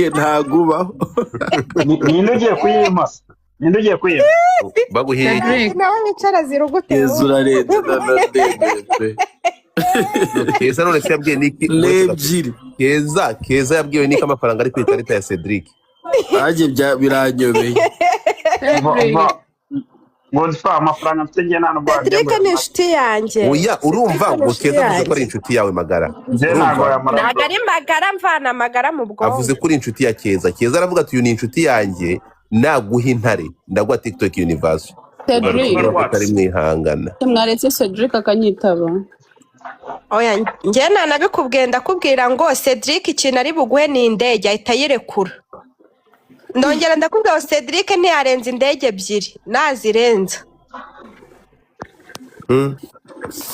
ntagubaho. Ninde ugiye kuyimasa? Ninde ugiye kuyima? Baguhiye. Nawe wicara zirugute. Yezura leta na ndende. Keza none se yabwiye niki? Lebyiri. Keza yabwiwe niki amafaranga ari ku ikarita ya Cedric. Aje biranyobeye. Godfa amafaranga mfite ngiye nta n'ubwo Cedric ni inshuti yanjye. Oya urumva ngo Keza avuze ko ari inshuti yawe magara. Ntabwo ari magara mvana magara mu bwonko. Avuze ko uri inshuti ya Keza. Keza aravuga ati uyu ni inshuti yanjye naguha intare ndaguha TikTok universe. Cedric atari mwihangana. Mwaretse Cedric akanyitaba. Oya njye nanabikubwiye ndakubwira ngo Cedric ikintu ari buguhe ni indege ahita yirekura. Ndongera ndakubwira ngo Cedric ntiyarenza indege ebyiri nazirenza.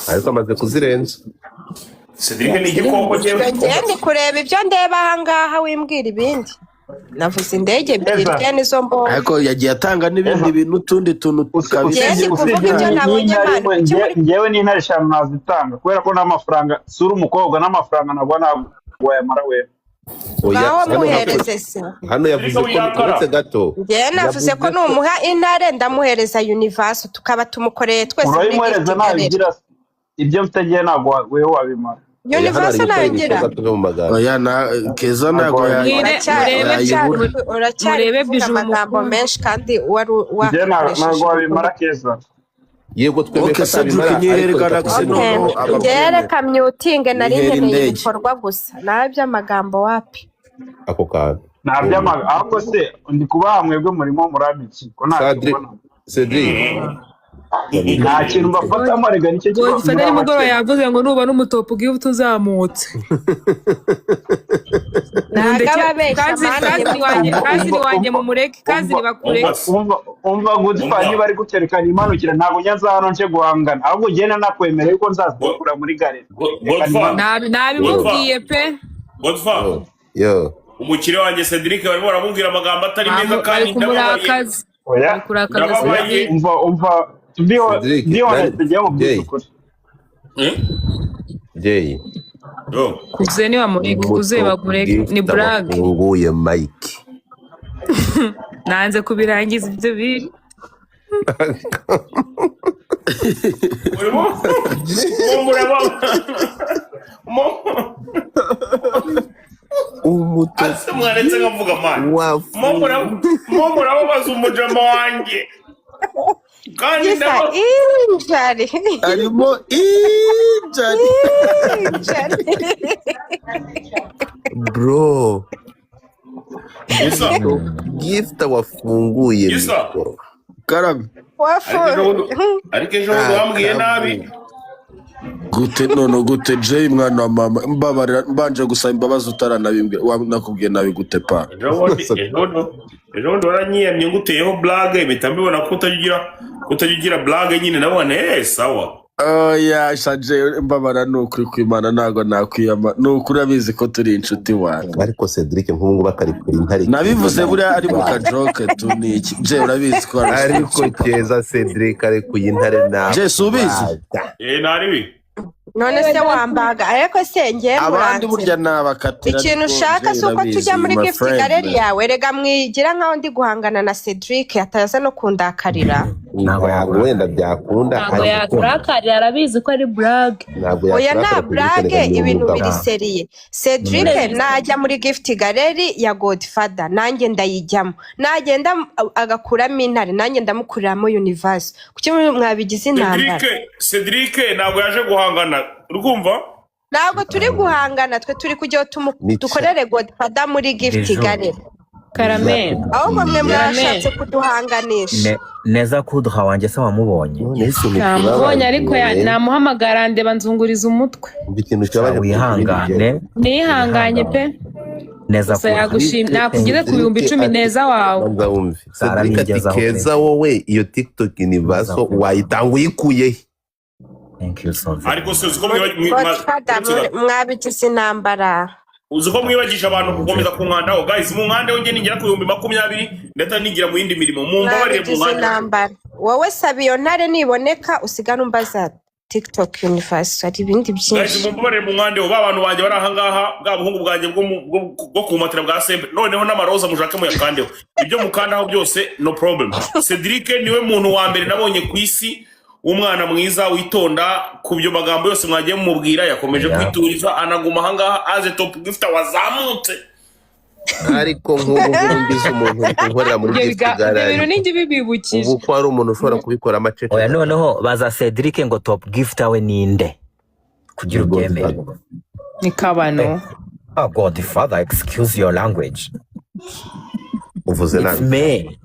Ariko amaze kuzirenza. Cedric ni igikoko Njye ndi kureba ibyo ndeba aha ngaha wimbwira ibindi. Navuze indege ebyiri nizo mbonye. Ariko yagiye atanga n'ibindi bintu tundi tuntu tukabisije. Njyewe n'intare eshanu nazitanga kubera ko n'amafaranga sura umukobwa n'amafaranga nabona wayamara we. Oya muhereze se. Hano yavuze ko uretse gato. Njye navuze ko numuha intare ndamuhereza universe tukaba tumukoreye twese. Urayimuhereza nabigira ibyo mfite ngiye ntabwo wewe wabimara. Universe narangira. Oya na Keza ntago urebe bije amagambo menshi kandi wari ntabwo wabimara Keza. Yego twebwe reka myutinge nari nkeneye ibikorwa gusa nawe by'amagambo wapi ako kantu nta by'amagambo ahubwo se ndi kubaha mwebwe murimo murabiki ko Cedric nta kintu mbafata marega nicyo kibazo Fadeli mugoro yavuze ngo nuba n'umutopo ugiye tuzamutse kazi wanjye mu mureke kazi bakureke umva Godfa bari guterekana imanukira ntabwo nyaza hano nje guhangana ahubwo genda nakwemereye yuko nzazikura muri gare nabimubwiye pe Godfa umukire wanjye Cedric barimo baramubwira amagambo atari meza kandi ndamurakaza oya umva Jay kuzeni wa mureke kuzeba kureke ni brag nguye Mike nanze kubirangiza ibyo biri Ase mwaretse ngavuga man murababaza umujama wanjye kandi injari arimo injari bro gift wafunguye karame ariko ejo wambwiye nabi gute gute Jay mwana wa mama mbabarira mbanje gusaba imbabazi utaranabimbwe nakubwiye nabi gute pa ejo waranyiyamye nguteyeho blague impita mbibona ko utagira blague nyine nabone sawa oya shaje mbabara nukuri kwimana nago nakwiyama nukuri abizi ko turi inshuti wanjye ariko Cedric nk'ubungu bakari kuri intare nabivuze buri ari mu kajoke tuniki je urabizi ko ariko Keza Cedric ari ku intare na je subizi naribi none se wambaga ariko se ngiye abandi burya nabakatira ikintu ushaka suko tujya muri gift gallery yawe rega mwigira nkaho ndi guhangana na Cedric ataza no kundakarira ntabwo wenda byakunda ntabwo yakurakarira arabizi ko ari brag oya na brag ibintu biri seriye Cedric najya muri gift gallery ya Godfather nanjye ndayijyamo nagenda agakuramo intare nanjye ndamukuriramo universe kuki mwabigize intambara Cedric ntabwo yaje guhangana urumva ntabwo turi guhangana twe turi kujya dukorere Godfather muri gift gallery Caramel ahubwo mwe mwashatse kuduhanganisha neza kuduha wanjye se wamubonye namubonye ariko namuhamagara ndeba nzunguriza umutwe ikintu cyabaye wihangane nihanganye pe neza ko yagushimye nakugize ku 10,000 neza wawe ndawumva Cedric Keza wowe iyo TikTok universe wayitanga uyikuye thank you so much ariko se uziko mwabigize intambara uziko mwibagisha abantu gukomeza kunkandaho guys mu nkande wonge ningira ku 20,000 ndata nigira mu yindi mirimo mumbabarire mu nkande wowe saba iyo ntare niboneka usigana umbaza TikTok universe hari ibindi guys byinshi. mumbabarire mu mwande bo abantu banje bari aha ngaha bwa buhungu bwanjye bwo kumatira bwa sempe noneho n'amaroza mushaka mu yakandeho ibyo mukandaho byose no problem. Cedric niwe muntu wa mbere nabonye ku isi umwana mwiza witonda kubyo magambo yose mwagiye mumubwira yakomeje kwituriza anaguma aha ngaha as a top gifter wazamutse ariko nk'ubu mbize umuntu unkorera muri gift gallery ibintu ninjye bibibukije ubu ko ari umuntu ushobora kubikora amacece oya noneho baza Cedric ngo top gifter we ninde kugira ubyemere ni kabano. Oh Godfather, excuse your language. uvuze It's nabi me.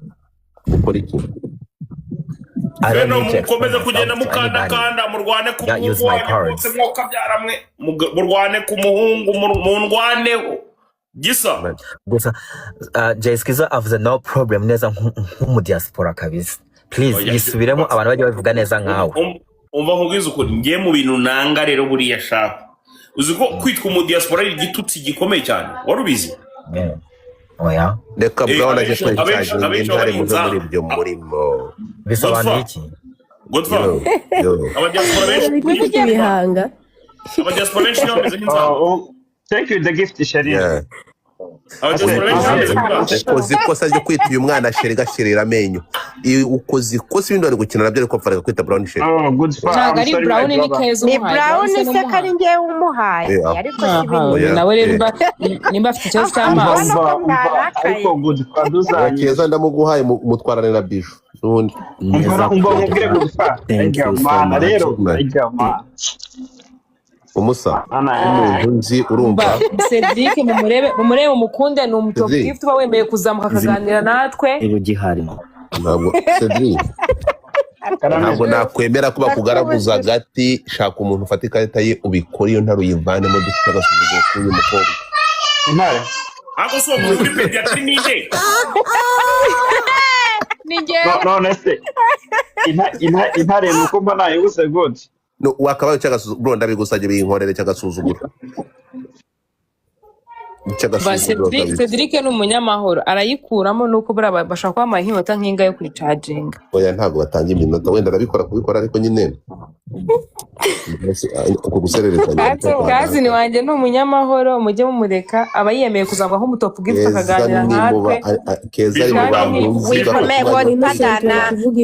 ukora iki I don't beno need to explain mukomeza kugenda myself to anybody. mukanda murwane ku Yeah, use muhungu my cards. wanyu mwoka byaramwe murwane ku muhungu mundwaneho gisa Gusa Jay Skiza avuze no problem neza nk'umu diaspora kabisa. Please yisubiremo abantu bajya bavuga neza nkawe. umva nkubwiza ukuri ngiye mu bintu nanga rero buriya shaka uzi ko kwitwa umu diaspora ari igitutsi gikomeye cyane warubizi. Oya reka Brown aje kwitaje intare mu muri ibyo murimo bisobanura iki? Godfather abadiaspora benshi bameze nk'inzara. Thank you the gift Sharia. ukoze ikosa ryo kwita uyu mwana sheri gashirira amenyo ukoze ikosa ibindi bari gukina nabyo ariko farega kwita Brown sheri. Good ntabwo ari Brown ni Kezo Ni Brown se kari ngiye umuhaye ariko sibindi nawe rero nimba afite ikibazo cy'amaso ariko good Father Keza ndamuguhaye mutwarane na Bijou nundi umva mubwire good Father rero umusa umuntu nzi urumva Cedric mumurebe umukunde ni umutopu gift uba wemeye kuzamuka akaganira natwe irugihari ntabwo Cedric ntabwo nakwemera ko bakugaraguza agati shaka umuntu ufata ikarita ye ubikora iyo ntaro yivanemo dufite agasubizo k'uyu mukobwa intare ako so muri pediatri ninde none se intare nuko mbona yose good no wakabaye cy'agasuzuguro bro ndabigusajye binkorere cy'agasuzuguro Cedric ni umunyamahoro arayikuramo nuko bashaka kwamaye nk'inota nk'inga yo kuricaginga. Oya ntabwo batanga iminota wenda arabikora kubikora ariko nyine uko gusererezanya kazi ni wanjye ni umunyamahoro mujye mumureka aba yemeye kuzangwa nk'umutopu gift akaganira natwe Keza ari mu bantu wikomeye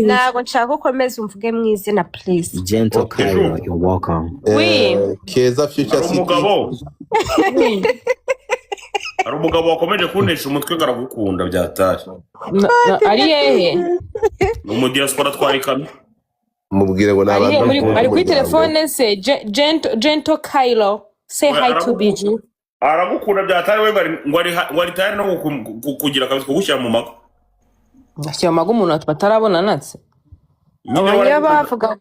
ntabwo nshaka ukomeza umvuge mu izina please. Gentle Cairo, you're welcome. Keza future city hari umugabo wakomeje kunesha umutwe ngaragukunda byatari ari hehe ni umu diaspora twarikamye mubwire ngo ari kuri telefone se Gentle Cairo say hi to Bijou aragukunda byatari we ngo ari tayari no kugira akazi ko gushyira mu mago ashyira amago umuntu batarabona natse Abanya bavuga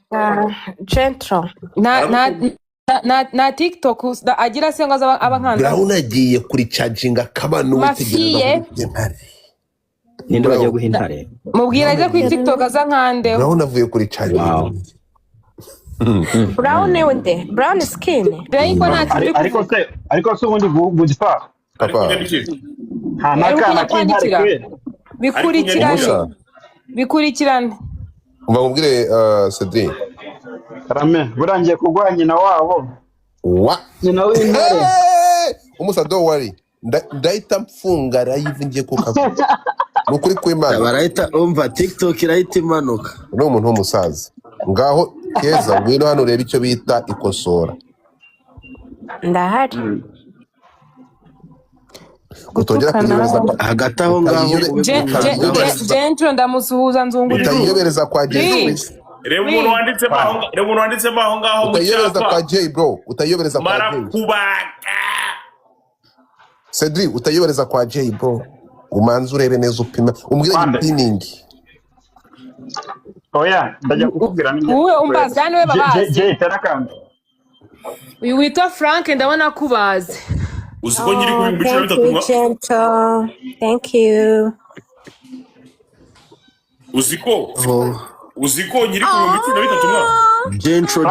Gentle na TikTok agira se ngo abankanza Brown agiye kuri charging akabano mafiye ninde bagiye guha intare mubwira aje kuri TikTok aza nkande Brown avuye kuri charging Brown ni unde Brown skin ariko se ubundi good Father papa bikurikirane umva mubwire Cedric Karame burangiye kugwa nyina wabo wa nyina w'intare umusa don't worry ndahita mfunga live ngiye kukavuga nukuri kw'Imana barahita umva TikTok irahita imanuka ni umuntu w'umusaza ngaho Keza ngwino hano urebe icyo bita ikosora ndahari utongera kuyiyobereza hagati aho ngaho Gentle ndamusuhuza nzungurira utayiyobereza kwa Jay reba umuntu wanditsemo aho ngaho mu utayiyobereza kwa Jay bro utayiyobereza kwa Jay marakubaka Cedric utayiyobereza kwa Jay bro umanze urebe neza upima umbwire ipiningi oya ndajya kukubwira n'inge uwe umbaza niwe babazi Jay tarakanda uyu witwa Frank ndabona kubazi uziko nyiri ku biciro bitatu Gentle thank you uziko nyiri ku biciro bitatu mwa Gentle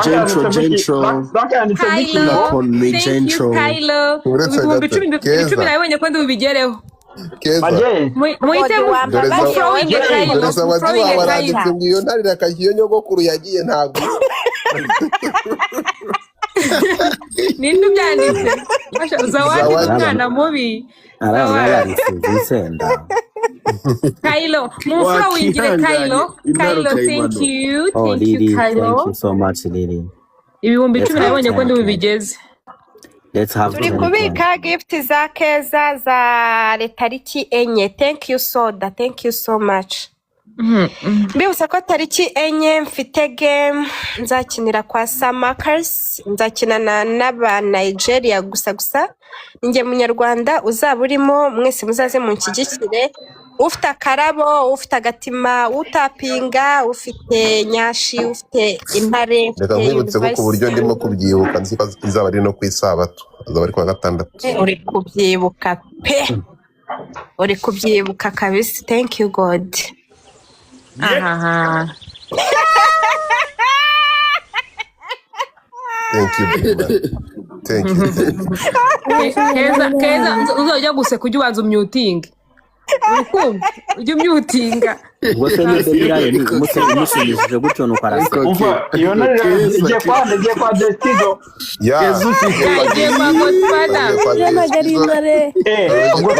on me Gentle ibihumbi 10 nabonye ko ndibigereho Keza muhite dore za wanditse ngiyo ntarira kagiye nyogokuru yagiye ntabwo ninde ubyanditse zawadi umwana mubi Senda. Kylo mufura wingire Kylo thank you Lily, Kylo thank you so much, Lily. ibihumbi 10 nabonye ko ndi bubigeze Let's have turi kubika gift za Keza za tariki enye. Thank you Soda, thank you so much. Mbibutsa ko tariki enye mfite game nzakinira kwa Samakers, nzakinana n'aba Nigeria gusa ninjye munyarwanda uzaba urimo, mwese muzaze munshyigikire. Ufite akarabo, ufite agatima, utapinga, ufite nyashi, ufite intare. Reka nkwibutse ko ku buryo ndimo kubyibuka nzi ko izaba ari no ku isabato, azaba ari kwa gatandatu. Uri kubyibuka pe, uri kubyibuka kabisa. Thank you God. aha Thank you, brother. Thank you. Keza uzajya guse kujya ubanza umyutinga urukumva ujya umyutinga Wose ni Bebirayo ni umushimishije gutyo nuko arasa. Umva iyo nari ngiye kwa Destigo. yagiye kwa Godfather Yamagarindare. Ubwo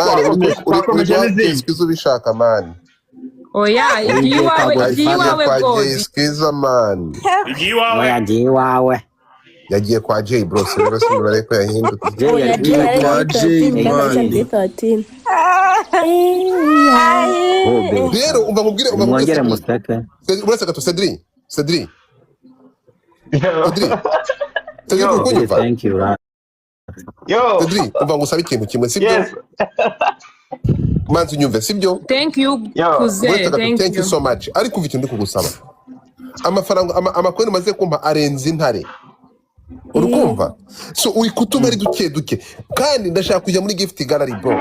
twakomeje n'izindi. Skizo bishaka man. oya igiwawe bwose Skizo man. Yagiye wawe. Yagiye kwa Jay bro, rero sinurare ko yahindutse. Yagiye kwa Jay man. Rero umva mubwire mwongere museke. uretse gato Cedric. Kunyumva. Thank you. Yo. Cedric umva ngusaba ikintu kimwe sibyo? Yes. Manzi unyumve sibyo? thank you kuze Thank you so much. Ariko ufite ndi kugusaba. Amafaranga amakoini maze kumpa arenze intare. Urukumva? So uri kutuma ari duke kandi ndashaka kujya muri gift gallery bro.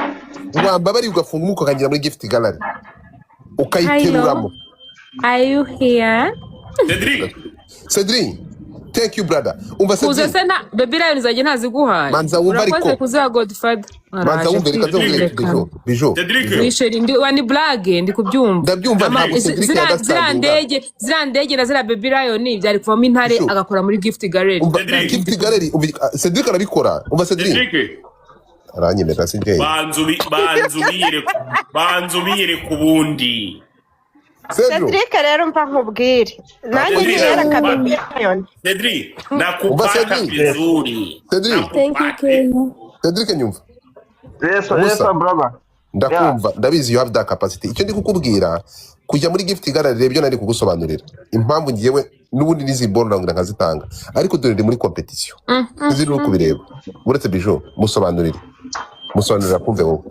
Wamba bari ugafunga umuko kangira muri gift gallery. Ukayiteruramo. Are you here? Cedric, thank you brother. Umva Cedric. Kuze se na Bebirayo nzaje ntaziguhaye. Manza wumva ariko. Urakoze kuza Godfather. Manza wumva reka zo bijo. Wisheri ndi wani blage ndi kubyumva. Ndabyumva ntabwo Cedric yadasanga. Zira ndege na zira Bebirayo ni byari kuvamo intare agakora muri gift gallery. Gift gallery Cedric arabikora. Umva Cedric. Aranyemera sinjye. Banzu biyere kubundi. Cedric rero mpa nkubwire. Nanjye niyera kabibiyoni. Cedric nakupaka vizuri. Cedric nyumva. Yes brother. Ndakumva ndabizi you have that capacity. Icyo ndi kukubwira kujya muri gift gallery rebyo nari kugusobanurira. Impamvu ngiyewe nubundi nizibona ngo nkazitanga. Ariko dore ndi muri competition. Ziri no kubireba. Uretse bijo musobanurira kumve wowe.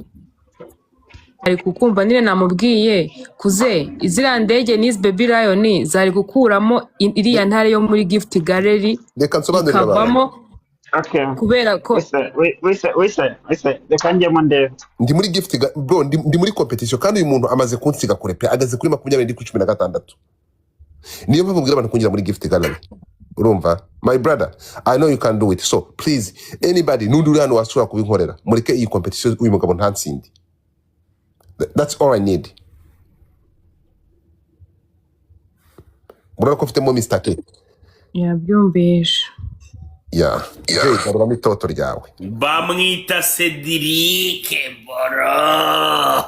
Ari kukumva nire namubwiye kuze izira ndege n'izi Bebirayo ni zari gukuramo iriya ntare yo muri gift gallery. Reka nsobanurira abantu. Okay. Kubera ko wese reka njye ndebe. Ndi muri gift bro ndi muri competition kandi uyu muntu amaze kunsiga kure pe agaze kuri 20 ndi ku 16. Niyo mpamvu mbwira abantu kungira muri gift gallery. Urumva? My brother, I know you can do it. So please anybody nunduri hano wasura kubinkorera. Mureke iyi competition uyu mugabo ntansindi. That's all I need. Murako mfite mo Mr. K. Yabyumvisha. Yeah. Ndarura mitoto ryawe. Bamwita Cedric boro.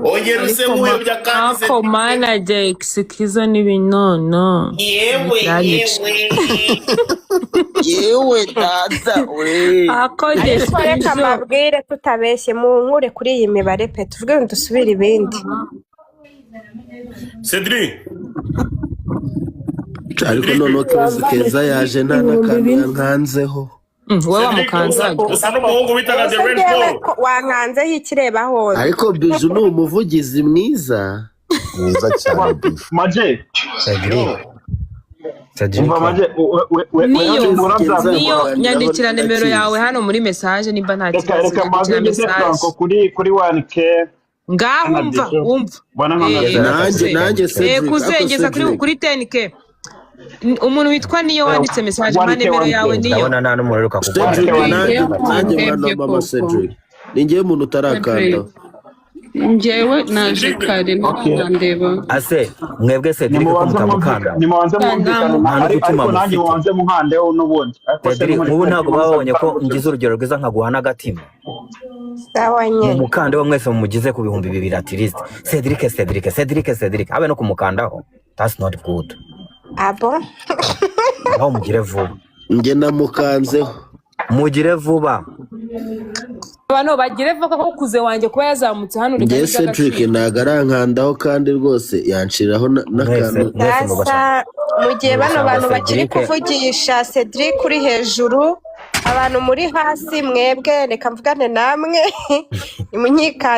Ongera use muyobya kandi Cedric. Ako manager Skizo n'ibinono. Yewe dada we. Ako reka mabwire tutabeshye mu nkure kuri iyi mibare pe tuvuge ngo dusubire ibindi. Cedric. Ariko none Keza yaje nta nakantu yankanzeho. Wowe wamukanzaga. Usa n'umuhungu bitaga The Red Bull. Wankanzeho ikireba hose. Ariko Biju ni umuvugizi mwiza. Mwiza cyane. Maje. Umva maje niyo nyandikira nimero yawe hano muri message nimba nta kibazo. Reka maze ndetse kuri 1K. Ngaho umva. Nanjye se kuzengeza kuri 10K. Umuntu witwa niyo wanditse message ma nimero yawe niyo. Ndabona nta n'umuriro kakubwira. Nanjye mwana mama Cedric. Ningiye umuntu utarakanda. njyewe naje kare ndeba ase mwebwe Cedric ko mutamukanda nimubanze mwumvikane nta ariko n'umutima nanjye mufite mubanze muhandeho n'ubundi ariko se Cedric muri ubu ntabwo babonye ko ngize urugero rwiza nkaguha n'agatima sawa nye umukande wo mwese mumugize ku bihumbi 2 at least Cedric abe no kumukandaho that's not good abo aho mugire vuba njye namukanzeho mugire vuba abantu bagire vuba ko kuze wanjye kuba yazamutse hano njye Cedric ntago arankandaho kandi rwose yanshiraho n'akantu sasa mu gihe bano bantu bakiri kuvugisha Cedric uri hejuru abantu muri hasi mwebwe reka mvugane namwe imunyika